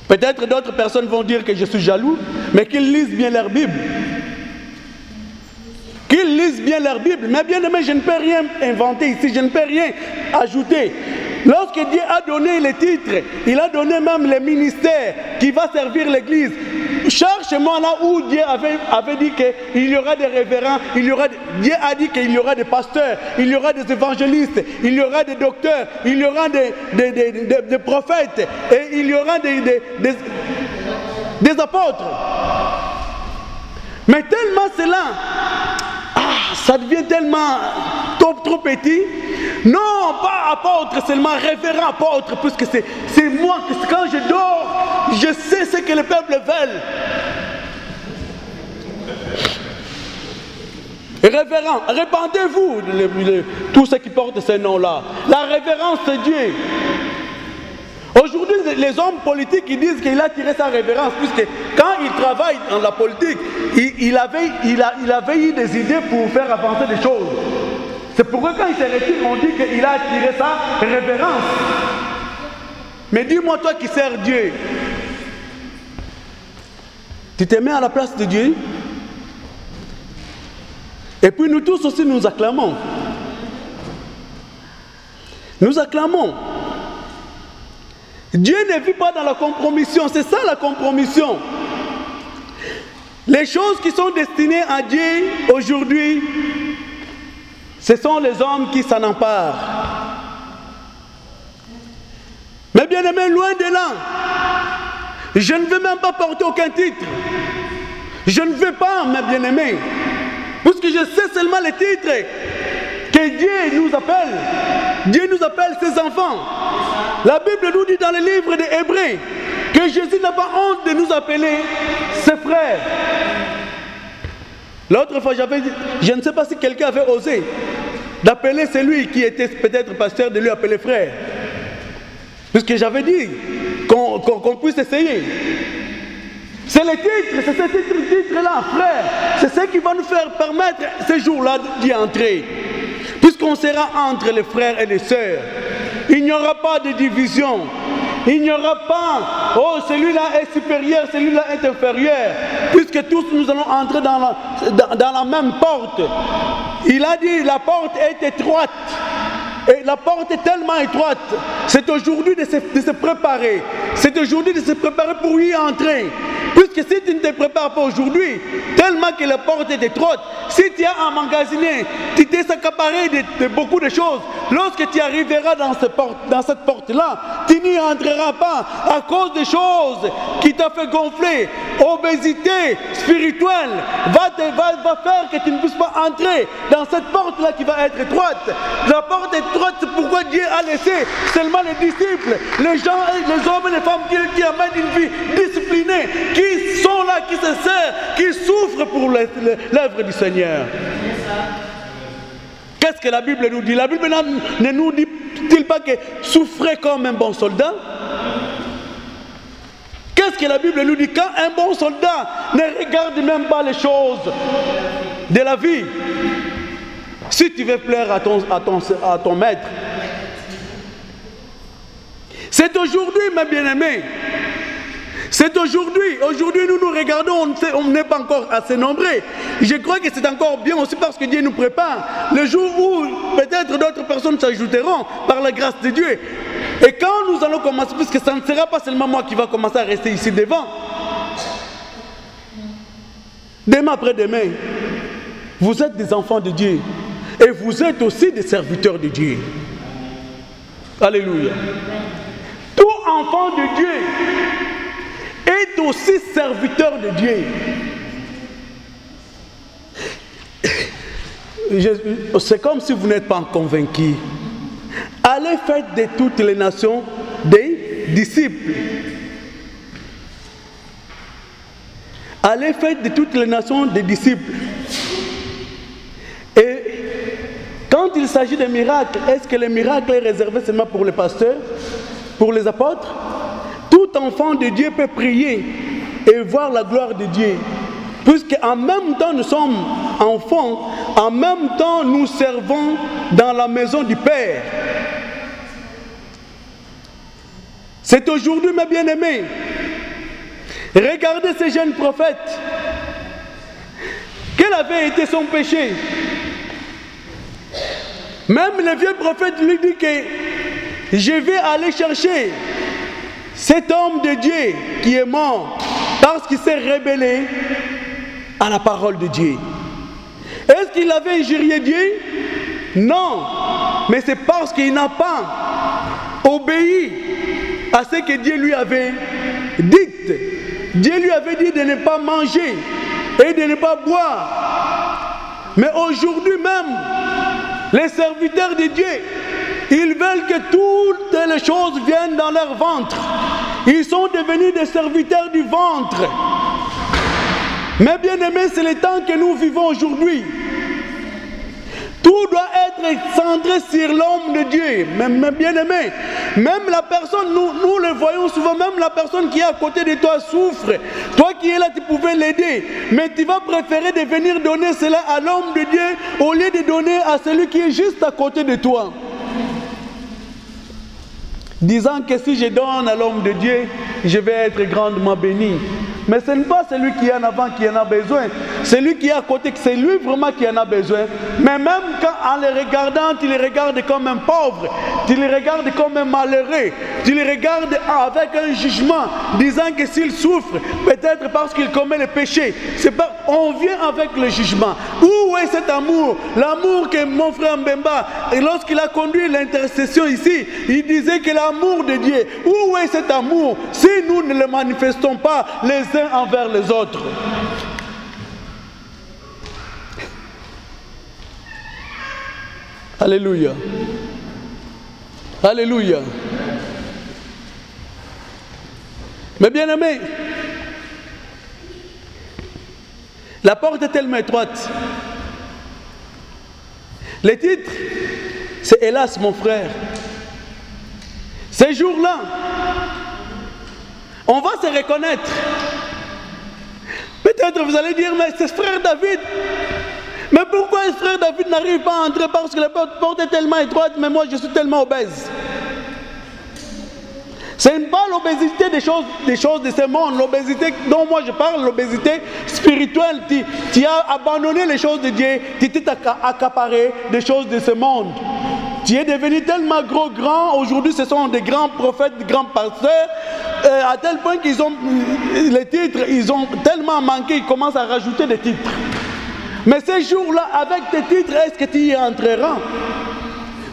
Peut-être d'autres personnes vont dire que je suis jaloux, mais qu'ils lisent bien leur Bible. Qu'ils lisent bien leur Bible. Mais bien aimé, je ne peux rien inventer ici, je ne peux rien ajouter. Lorsque Dieu a donné les titres, il a donné même les ministères qui vont servir l'Église. Cherche-moi là où Dieu avait dit qu'il y aura des révérends, Dieu a dit qu'il y aura des pasteurs, il y aura des évangélistes, il y aura des docteurs, il y aura des prophètes et il y aura des apôtres. Mais tellement cela, ça devient tellement trop petit. Non, pas apôtre, seulement révérend apôtre, puisque c'est moi que quand je dors, je sais ce que le peuple veut. Révérend, répandez-vous, tous ceux qui portent ces noms-là. La révérence de Dieu. Aujourd'hui, les hommes politiques, ils disent qu'il a tiré sa révérence, puisque quand il travaille dans la politique, il avait eu des idées pour faire avancer des choses. C'est pourquoi quand il se retire, on dit qu'il a tiré sa révérence. Mais dis-moi, toi qui sers Dieu, tu te mets à la place de Dieu? Et puis nous tous aussi, nous acclamons. Nous acclamons. Dieu ne vit pas dans la compromission, c'est ça la compromission. Les choses qui sont destinées à Dieu aujourd'hui, ce sont les hommes qui s'en emparent. Mais bien aimé, loin de là, je ne veux même pas porter aucun titre. Je ne veux pas, mes bien-aimés, puisque je sais seulement les titres que Dieu nous appelle. Dieu nous appelle ses enfants. La Bible nous dit dans le livre des Hébreux que Jésus n'a pas honte de nous appeler ses frères. L'autre fois, je ne sais pas si quelqu'un avait osé d'appeler celui qui était peut-être pasteur, de lui appeler frère. Puisque j'avais dit qu'on puisse essayer. C'est le titre, c'est ce titre-là, frère. C'est ce qui va nous faire permettre ce jour-là d'y entrer. Puisqu'on sera entre les frères et les sœurs. Il n'y aura pas de division. Il n'y aura pas, oh, celui-là est supérieur, celui-là est inférieur. Puisque tous nous allons entrer dans la même porte. Il a dit, la porte est étroite. Et la porte est tellement étroite. C'est aujourd'hui de se préparer. C'est aujourd'hui de se préparer pour y entrer. Puisque si tu ne te prépares pas aujourd'hui, tellement que la porte est étroite, si tu as emmagasiné, tu t'es accaparé de beaucoup de choses, lorsque tu arriveras dans cette porte-là, tu n'y entreras pas à cause des choses qui t'ont fait gonfler. Obésité spirituelle va faire que tu ne puisses pas entrer dans cette porte-là qui va être étroite. La porte est étroite, c'est pourquoi Dieu a laissé seulement les disciples, les gens, les hommes et les femmes qui amènent une vie disciplinée, qui sont là, qui se servent, qui souffrent pour l'œuvre du Seigneur. Qu'est-ce que la Bible nous dit? La Bible ne nous dit-il pas que souffrez comme un bon soldat? Qu'est-ce que la Bible nous dit? Quand un bon soldat ne regarde même pas les choses de la vie, si tu veux plaire à ton maître, c'est aujourd'hui, mes bien-aimés. C'est aujourd'hui. Aujourd'hui, nous nous regardons, on n'est pas encore assez nombreux. Je crois que c'est encore bien aussi parce que Dieu nous prépare. Le jour où peut-être d'autres personnes s'ajouteront par la grâce de Dieu. Et quand nous allons commencer, puisque ça ne sera pas seulement moi qui va commencer à rester ici devant. Demain après-demain, vous êtes des enfants de Dieu. Et vous êtes aussi des serviteurs de Dieu. Alléluia. Tout enfant de Dieu est aussi serviteur de Dieu. C'est comme si vous n'êtes pas convaincus. Allez faire de toutes les nations des disciples. Allez faire de toutes les nations des disciples. Et quand il s'agit de miracles, est-ce que le miracle est réservé seulement pour les pasteurs, pour les apôtres? Tout enfant de Dieu peut prier et voir la gloire de Dieu. Puisqu'en même temps nous sommes enfants, en même temps nous servons dans la maison du Père. C'est aujourd'hui, mes bien-aimés. Regardez ces jeunes prophètes. Quel avait été son péché? Même le vieux prophète lui dit que je vais aller chercher cet homme de Dieu qui est mort parce qu'il s'est rébellé à la parole de Dieu. Est-ce qu'il avait injurié Dieu? Non, mais c'est parce qu'il n'a pas obéi à ce que Dieu lui avait dit. Dieu lui avait dit de ne pas manger et de ne pas boire. Mais aujourd'hui même, les serviteurs de Dieu, ils veulent que toutes les choses viennent dans leur ventre. Ils sont devenus des serviteurs du ventre. Mais bien aimés, c'est le temps que nous vivons aujourd'hui. Tout doit être centré sur l'homme de Dieu. Mais bien aimé, même la personne, nous le voyons souvent, même la personne qui est à côté de toi souffre. Toi qui es là, tu pouvais l'aider. Mais tu vas préférer de venir donner cela à l'homme de Dieu au lieu de donner à celui qui est juste à côté de toi. Disant que si je donne à l'homme de Dieu, je vais être grandement béni. Mais ce n'est pas celui qui est en avant qui en a besoin. Celui qui est à côté, c'est lui vraiment qui en a besoin. Mais même quand, en le regardant, tu le regardes comme un pauvre, tu le regardes comme un malheureux, tu le regardes avec un jugement, disant que s'il souffre, peut-être parce qu'il commet le péché. On vient avec le jugement. Où est cet amour? L'amour que mon frère Mbemba, lorsqu'il a conduit l'intercession ici, il disait que l'amour de Dieu, où est cet amour si nous ne le manifestons pas les uns envers les autres? Alléluia. Alléluia. Mais bien aimé, la porte est tellement étroite. Le titre, c'est hélas mon frère. Ces jours-là, on va se reconnaître. Peut-être vous allez dire, mais c'est frère David. Mais pourquoi frère David n'arrive pas à entrer? Parce que la porte est tellement étroite, mais moi je suis tellement obèse. Ce n'est pas l'obésité des choses de ce monde. L'obésité dont moi je parle, l'obésité spirituelle. Tu as abandonné les choses de Dieu, tu t'es accaparé des choses de ce monde. Tu es devenu tellement grand. Aujourd'hui, ce sont des grands prophètes, des grands pasteurs, à tel point qu'ils ont les titres, ils ont tellement manqué, ils commencent à rajouter des titres. Mais ces jours-là, avec tes titres, est-ce que tu y entreras?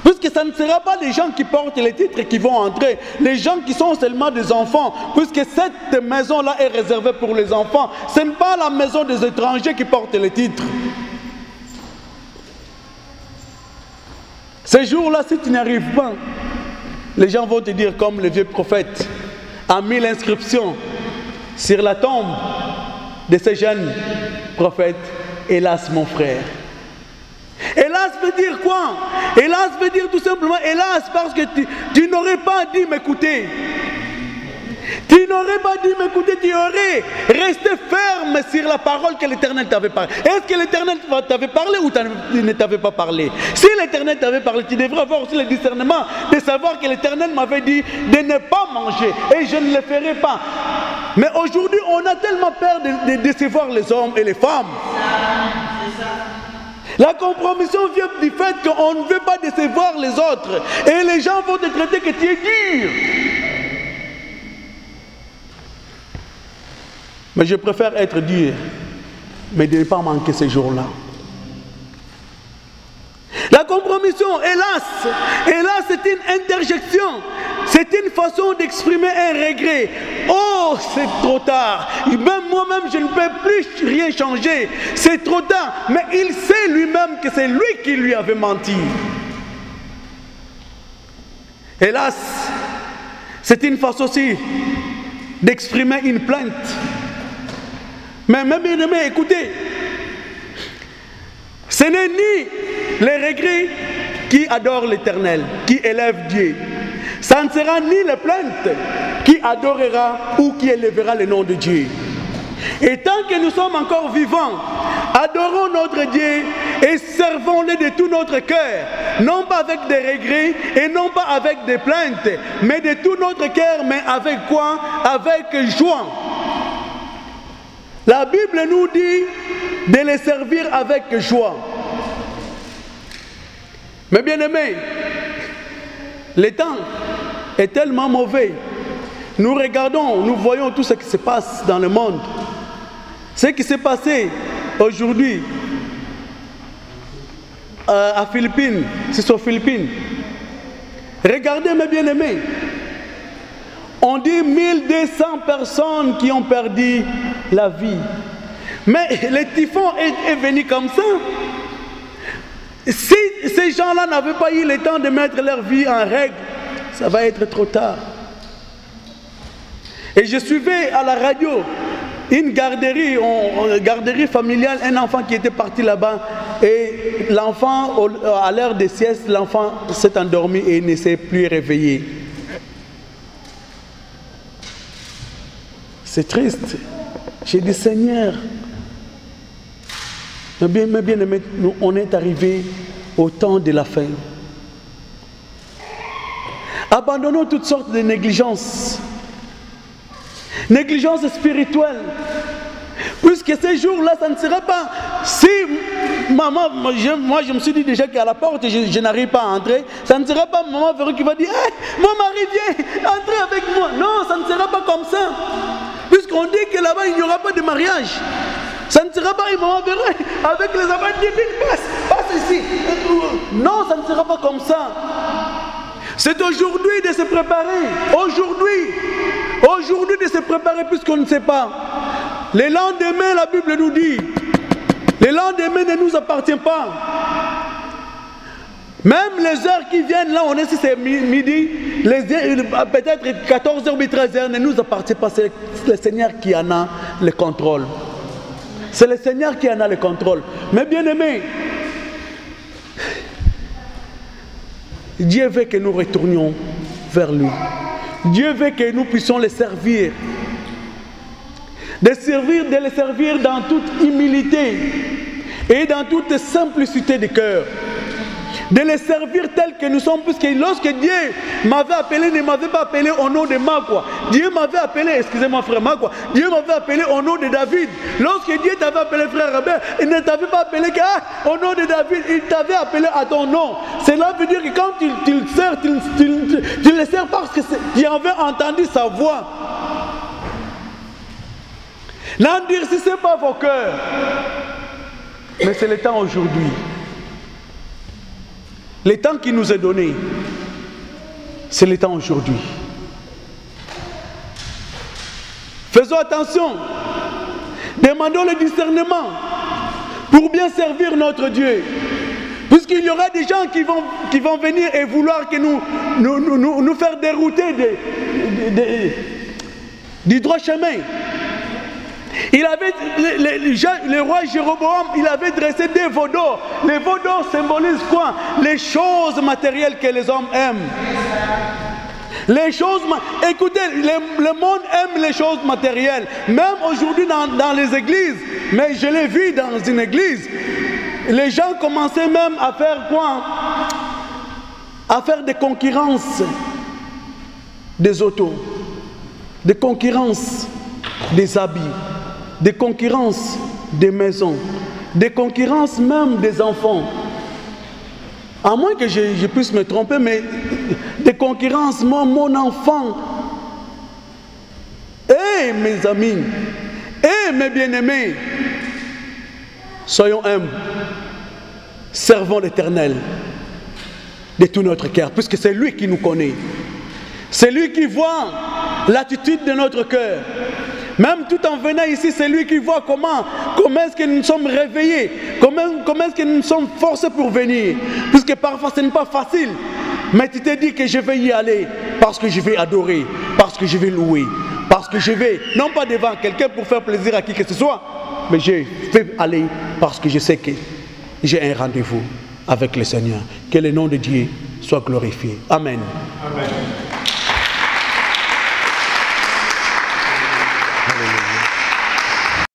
Puisque ça ne sera pas les gens qui portent les titres qui vont entrer, les gens qui sont seulement des enfants, puisque cette maison-là est réservée pour les enfants. Ce n'est pas la maison des étrangers qui portent les titres. Ces jours-là, si tu n'y arrives pas, les gens vont te dire comme le vieux prophète a mis l'inscription sur la tombe de ces jeunes prophètes. Hélas mon frère. Hélas veut dire quoi? Hélas veut dire tout simplement hélas parce que tu n'aurais pas dû m'écouter. Tu n'aurais pas dû m'écouter, tu aurais resté ferme sur la parole que l'Éternel t'avait parlé. Est-ce que l'Éternel t'avait parlé ou il ne t'avait pas parlé? Si l'Éternel t'avait parlé, tu devrais avoir aussi le discernement de savoir que l'Éternel m'avait dit de ne pas manger et je ne le ferai pas. Mais aujourd'hui, on a tellement peur de décevoir les hommes et les femmes. La compromission vient du fait qu'on ne veut pas décevoir les autres. Et les gens vont te traiter que tu es dur. Mais je préfère être dur, mais de ne pas manquer ces jours-là. La compromission, hélas, c'est une interjection. C'est une façon d'exprimer un regret. Oh, c'est trop tard. Même moi-même, je ne peux plus rien changer. C'est trop tard. Mais il sait lui-même que c'est lui qui lui avait menti. Hélas, c'est une façon aussi d'exprimer une plainte. Mais même bien aimé, écoutez, ce n'est ni les regrets qui adorent l'Éternel, qui élèvent Dieu. Ça ne sera ni les plaintes qui adorera ou qui élèvera le nom de Dieu. Et tant que nous sommes encore vivants, adorons notre Dieu et servons-le de tout notre cœur, non pas avec des regrets et non pas avec des plaintes, mais de tout notre cœur, mais avec quoi? Avec joie. La Bible nous dit de les servir avec joie. Mais bien aimés, le temps est tellement mauvais. Nous regardons, nous voyons tout ce qui se passe dans le monde. Ce qui s'est passé aujourd'hui à Philippines, c'est sur Philippines. Regardez mes bien-aimés. On dit 1200 personnes qui ont perdu la vie. Mais le typhon est venu comme ça. Si ces gens-là n'avaient pas eu le temps de mettre leur vie en règle, ça va être trop tard. Et je suivais à la radio une garderie familiale, un enfant qui était parti là-bas. Et l'enfant, à l'heure des siestes, l'enfant s'est endormi et ne s'est plus réveillé. C'est triste. J'ai dit, Seigneur, mes bien-aimés, on est arrivé au temps de la fin. Abandonnons toutes sortes de négligences. Négligence spirituelle. Puisque ces jours-là, ça ne sera pas... Si maman, moi je me suis dit déjà qu'à la porte, je n'arrive pas à entrer, ça ne sera pas maman Véro qui va dire hey, mon mari vient, entrez avec moi. Non, ça ne sera pas comme ça. Puisqu'on dit que là-bas, il n'y aura pas de mariage. Ça ne sera pas maman Véro avec les enfants divines, passe ici. Non, ça ne sera pas comme ça. C'est aujourd'hui de se préparer. Aujourd'hui de se préparer puisqu'on ne sait pas. Le lendemain, la Bible nous dit, le lendemain ne nous appartient pas. Même les heures qui viennent, là on est si c'est midi, peut-être 14h ou 13h ne nous appartient pas. C'est le Seigneur qui en a le contrôle. C'est le Seigneur qui en a le contrôle. Mais bien aimés, Dieu veut que nous retournions vers lui. Dieu veut que nous puissions le servir. De les servir dans toute humilité et dans toute simplicité de cœur. De les servir tels que nous sommes, puisque lorsque Dieu m'avait appelé, ne m'avait pas appelé au nom de Magua. Dieu m'avait appelé, excusez-moi frère Magua, Dieu m'avait appelé au nom de David. Lorsque Dieu t'avait appelé frère Robert, il ne t'avait pas appelé au nom de David, il t'avait appelé à ton nom. Cela veut dire que quand tu le sers, tu le sers parce que tu avais entendu sa voix. N'endurcissez pas vos cœurs. Mais c'est le temps aujourd'hui. Le temps qui nous est donné, c'est le temps aujourd'hui. Faisons attention. Demandons le discernement pour bien servir notre Dieu. Puisqu'il y aura des gens qui vont venir et vouloir que nous faire dérouter du droit chemin. Le roi Jéroboam, il avait dressé des veaux d'or. Les veaux d'or symbolisent quoi? Les choses matérielles que les hommes aiment. Les choses, écoutez, le monde aime les choses matérielles. Même aujourd'hui dans les églises, mais je l'ai vu dans une église, les gens commençaient même à faire quoi? À faire des concurrences des autos, des concurrences des habits, des concurrences des maisons, des concurrences même des enfants. À moins que je puisse me tromper, mais des concurrences, moi, mon enfant. Eh mes amis, eh mes bien-aimés, soyons humbles, servons l'Éternel de tout notre cœur, puisque c'est lui qui nous connaît. C'est lui qui voit l'attitude de notre cœur. Même tout en venant ici, c'est lui qui voit comment est-ce que nous sommes réveillés, comment est-ce que nous sommes forcés pour venir. Puisque parfois ce n'est pas facile, mais tu te dis que je vais y aller parce que je vais adorer, parce que je vais louer, parce que je vais, non pas devant quelqu'un pour faire plaisir à qui que ce soit, mais je vais aller parce que je sais que j'ai un rendez-vous avec le Seigneur. Que le nom de Dieu soit glorifié. Amen. Amen.